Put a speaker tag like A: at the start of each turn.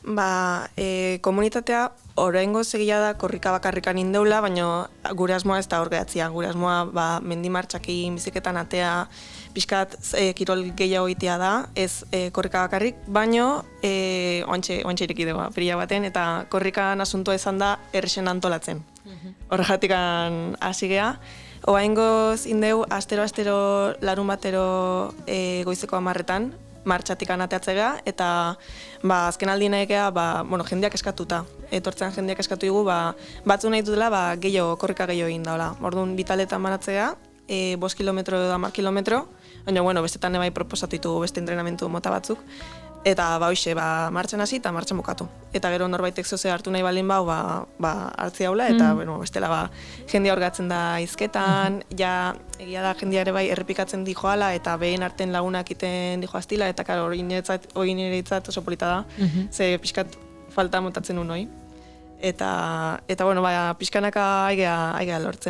A: Komunitatea oraingo segia da korrika bakarrikan indeula, baina gure asmoa ez da hor gehatzia. Gure asmoa mendi martxakin biziketan atea pixkat kirol gehiago egitea da, ez korrika bakarrik, baina oantxe ireki dugu, perila baten, eta korrikan asuntua izan da errexen antolatzen. Horregatikan hasi gea. Oraingoz indeu astero larun batero goizeko 10:00 martxatik anateatzea, eta azken aldien egea, jendeak eskatuta. Etortzen jendeak eskatu dugu, batzu nahi dutela, korrika gehiago egin daula. Orduan, bitaletan banatzea, 5 kilometro edo 10 kilometro, baina, bestetan ebai proposatu ditugu beste entrenamentu mota batzuk, eta hoxe, martxan hasi eta martxan bukatu. Eta gero norbaitek zozea hartu nahi balin hartzi haula, eta bestela jendea orgatzen da izketan, egia da jendea ere bai errepikatzen dijoala, eta behin arten lagunak iten dijoaztila, eta hori nire itzat oso polita da, ze pixkat falta motatzen unoi. Eta pixkanaka aigea lortzen.